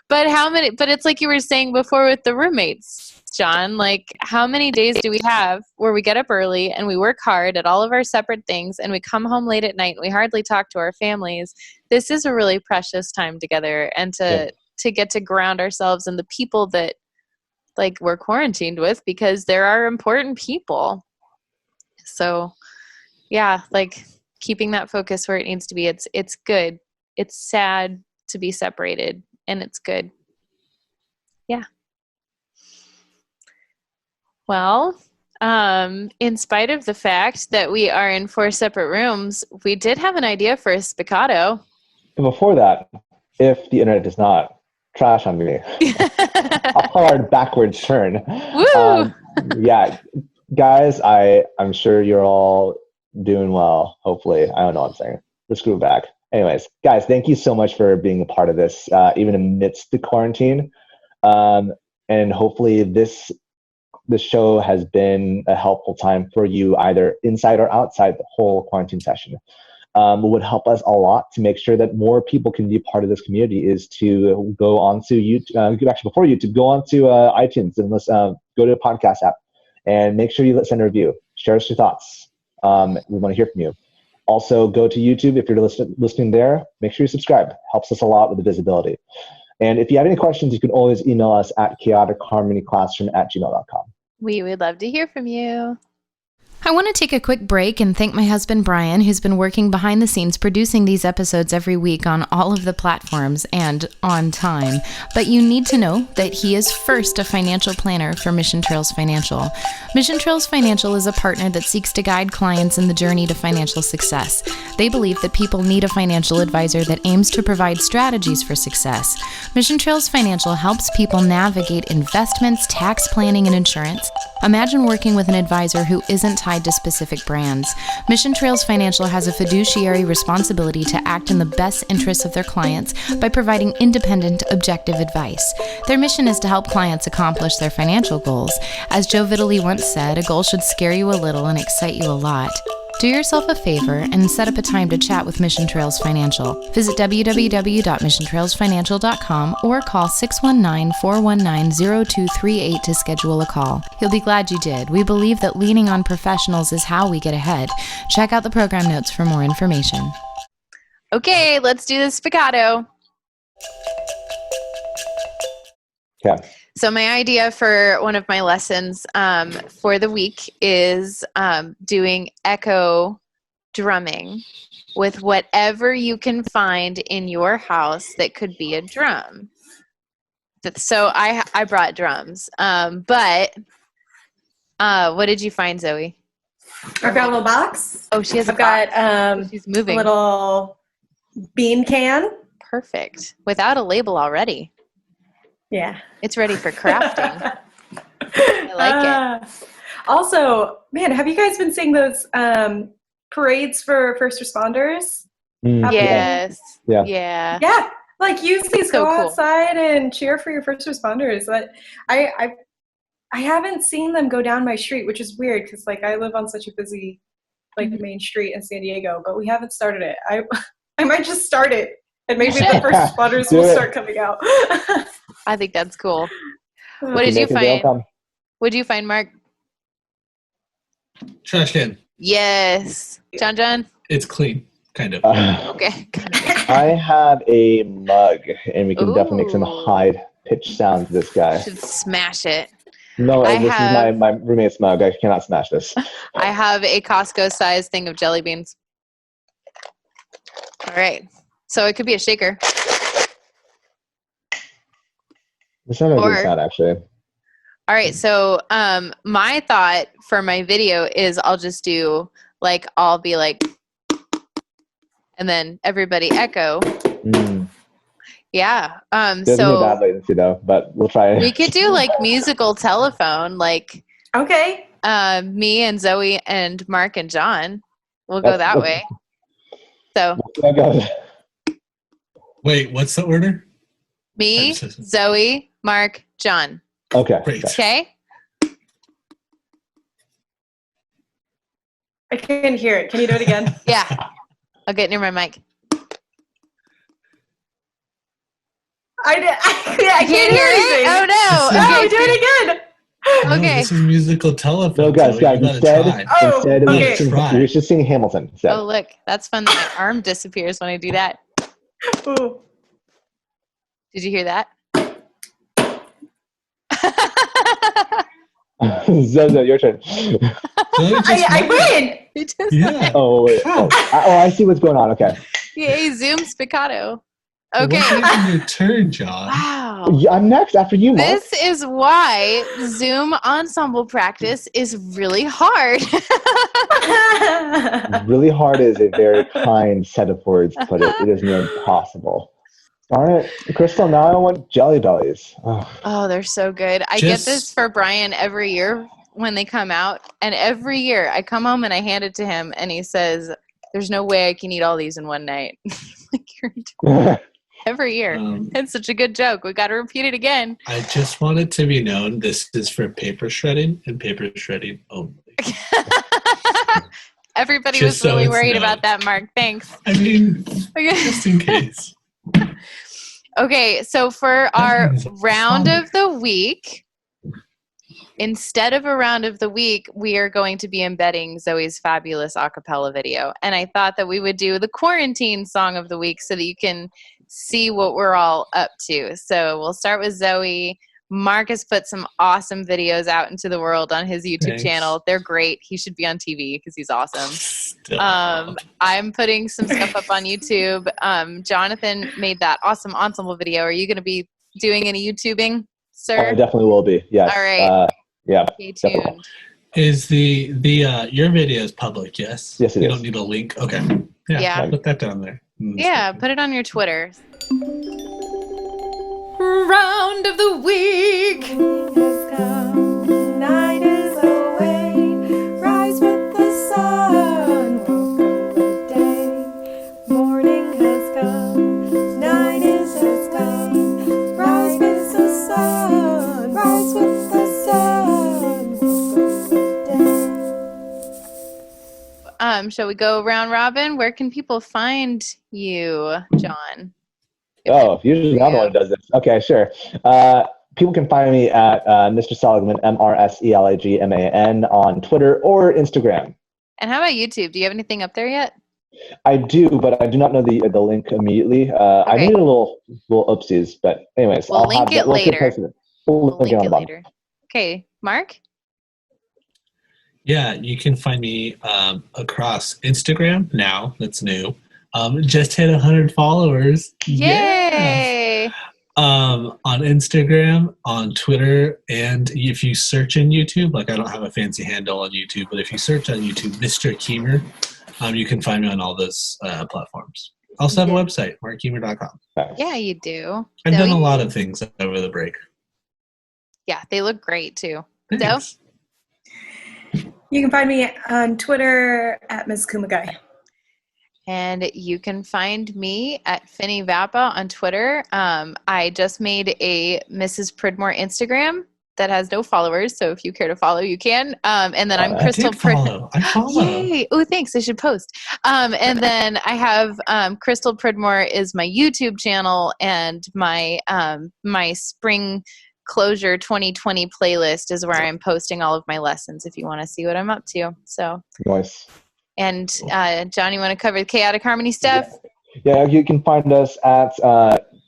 But it's like you were saying before with the roommates, John, like, how many days do we have where we get up early and we work hard at all of our separate things, and we come home late at night and we hardly talk to our families? This is a really precious time together, and to get to ground ourselves in the people that, like, we're quarantined with, because there are important people. So yeah, like, keeping that focus where it needs to be. It's good. It's sad to be separated, and it's good. Yeah. Well, in spite of the fact that we are in 4 separate rooms, we did have an idea for a Spiccato. But before that, if the internet does not trash on me, a hard backwards turn. Woo! Yeah, guys, I'm sure you're all doing well. Hopefully, I don't know what I'm saying. Let's screw back. Anyways, guys, thank you so much for being a part of this, even amidst the quarantine. And hopefully this show has been a helpful time for you, either inside or outside the whole quarantine session. What would help us a lot to make sure that more people can be a part of this community is to go onto YouTube, actually before YouTube, go onto iTunes and go to a podcast app and make sure you send a review. Share us your thoughts. We want to hear from you. Also, go to YouTube if you're listening there. Make sure you subscribe. Helps us a lot with the visibility. And if you have any questions, you can always email us at chaoticharmonyclassroom@gmail.com. We would love to hear from you. I want to take a quick break and thank my husband, Bryan, who's been working behind the scenes producing these episodes every week on all of the platforms and on time. But you need to know that he is first a financial planner for Mission Trails Financial. Mission Trails Financial is a partner that seeks to guide clients in the journey to financial success. They believe that people need a financial advisor that aims to provide strategies for success. Mission Trails Financial helps people navigate investments, tax planning, and insurance. Imagine working with an advisor who isn't tied to specific brands. Mission Trails Financial has a fiduciary responsibility to act in the best interests of their clients by providing independent, objective advice. Their mission is to help clients accomplish their financial goals. As Joe Vitale once said, a goal should scare you a little and excite you a lot. Do yourself a favor and set up a time to chat with Mission Trails Financial. Visit www.missiontrailsfinancial.com or call 619-419-0238 to schedule a call. You'll be glad you did. We believe that leaning on professionals is how we get ahead. Check out the program notes for more information. Okay, let's do the Spiccato. Okay. So my idea for one of my lessons for the week is doing echo drumming with whatever you can find in your house that could be a drum. So I brought drums. But what did you find, Zoe? I've got a little box. Oh, she has a I've box. got She's moving. a little bean can. Perfect. Without a label already. Yeah. It's ready for crafting. I like it. Also, man, have you guys been seeing those parades for first responders? Yes. Yeah. Yeah. Like use these, So go cool. outside and cheer for your first responders. But I haven't seen them go down my street, which is weird because like I live on such a busy main street in San Diego, but we haven't started it. I might just start it, and maybe the first responders will start coming out. I think that's cool. What did you find? What did you find, Mark? Trash can. Yes. John? It's clean, kind of. Okay. I have a mug, and we can definitely make some Ooh. high-pitched sounds with this guy. Should smash it. No, this is my roommate's mug. I cannot smash this. I have a Costco-sized thing of jelly beans. All right. So it could be a shaker. It's not a good sound, actually. All right. So my thought for my video is I'll just do like, I'll be like, and then everybody echo. Yeah. There's no bad latency though, but we'll try it. We could do like musical telephone, like okay. Me and Zoe and Mark and John. We'll go that way. So wait, what's the order? Me, Zoe, Mark, John. Okay. Great. Okay. I can't hear it. Can you do it again? Yeah. I'll get near my mic. I can't hear anything. Oh no! Okay, do it again. No, Okay. this is musical telephone. No, guys, instead, we should sing Hamilton instead. Oh, look, that's fun. That my arm disappears when I do that. Ooh. Did you hear that? Zoe, your turn. I win. Yeah. Oh, wait. I see what's going on. Okay. Yay, Zoom Spiccato. Okay. What's your turn, John? Wow. Yeah, I'm next after you, Mark. This is why Zoom ensemble practice is really hard. Really hard is a very kind set of words to put it. It is near impossible. Darn it. Crystal, now I want Jelly Bellies. Oh, they're so good. I get this for Bryan every year when they come out. And every year I come home and I hand it to him and he says, there's no way I can eat all these in one night. Like, you're every year. It's such a good joke. We got to repeat it again. I just want it to be known this is for paper shredding and paper shredding only. Everybody Just was really so it's worried known. about that, Mark. Thanks. I mean, just in case. Okay, so for our round of the week, instead of a round of the week, we are going to be embedding Zoe's fabulous a cappella video. And I thought that we would do the quarantine song of the week so that you can see what we're all up to. So we'll start with Zoe. Mark has put some awesome videos out into the world on his YouTube channel. They're great. He should be on TV because he's awesome. I'm putting some stuff up on YouTube. Jonathan made that awesome ensemble video. Are you going to be doing any YouTubing, sir? I definitely will be. Yes. All right. Yeah. Stay tuned. Is the your video is public? Yes. Yes, it is. You don't need a link. Okay. Yeah. Put that down there. Yeah, put it on your Twitter. Round of the week. Has come, night is away. Rise with the sun, welcome the day. Morning has come, night has come. Rise with the sun, rise with the sun, welcome the day. Shall we go round robin? Where can people find you, John? Oh, usually the other one does this. Okay, sure. People can find me at Mr. Seligman, MrSeligman, on Twitter or Instagram. And how about YouTube? Do you have anything up there yet? I do, but I do not know the link immediately. I need a little oopsies, but anyways. We'll link it later. We'll link it later. Okay, Mark? Yeah, you can find me across Instagram now. That's new. Just hit 100 followers. Yay! On Instagram, on Twitter, and if you search in YouTube, like I don't have a fancy handle on YouTube, but if you search on YouTube, Mr. Keehmer, you can find me on all those platforms. I also have a website, markkeehmer.com. Nice. Yeah, you do. I've done a lot of things over the break. Yeah, they look great too. Thanks. You can find me on Twitter at Ms. Kumagai. And you can find me at Finny Vappa on Twitter. I just made a Mrs. Pridmore Instagram that has no followers, so if you care to follow, you can. And then I'm Crystal Pridmore. I follow. Yay! Oh, thanks. I should post. And then I have Crystal Pridmore is my YouTube channel, and my my spring closure 2020 playlist is where I'm posting all of my lessons if you want to see what I'm up to. So Nice. And John, you want to cover the chaotic harmony stuff? Yeah, you can find us at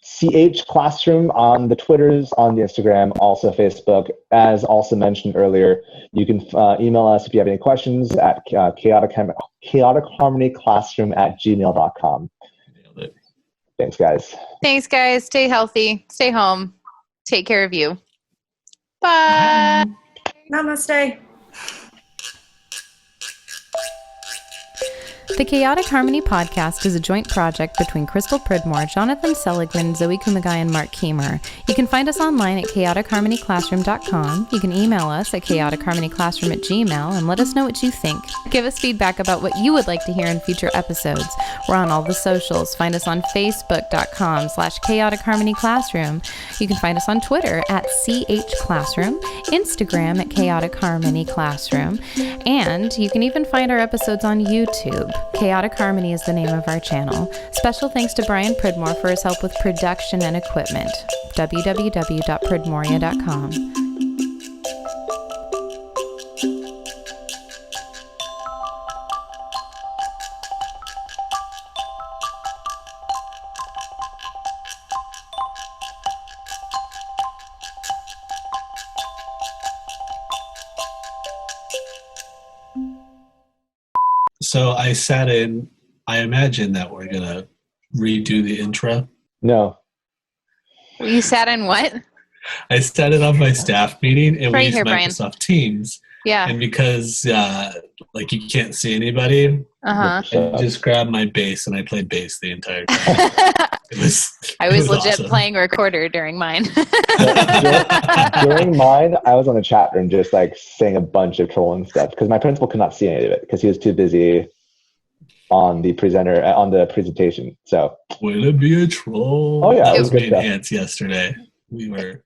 CH Classroom on the Twitters, on the Instagram, also Facebook. As also mentioned earlier, you can email us if you have any questions at chaoticharmonyclassroom@gmail.com. Nailed it. Thanks, guys. Thanks, guys. Stay healthy. Stay home. Take care of you. Bye. Namaste. The Chaotic Harmony podcast is a joint project between Crystal Pridmore, Jonathan Seligman, Zoe Kumagai, and Marc Keehmer. You can find us online at chaoticharmonyclassroom.com. You can email us at chaoticharmonyclassroom@gmail and let us know what you think. Give us feedback about what you would like to hear in future episodes. We're on all the socials. Find us on facebook.com/chaoticharmonyclassroom. You can find us on Twitter at CHClassroom, Instagram at Chaotic Harmony Classroom, and you can even find our episodes on YouTube. Chaotic Harmony is the name of our channel. Special thanks to Bryan Pridmore for his help with production and equipment. www.pridmoria.com. So I imagine that we're going to redo the intro. No. You sat in what? I sat in on my staff meeting and we Right use here, Bryan. Microsoft Teams. Yeah. And because like you can't see anybody, Uh-huh. I just grabbed my bass and I played bass the entire time. I was it legit awesome. playing recorder during mine. During mine, I was on the chat room just like saying a bunch of trolling stuff because my principal could not see any of it because he was too busy on the presentation. So Will it be a troll? Oh, yeah, That it was was me good and stuff. Hans yesterday. We were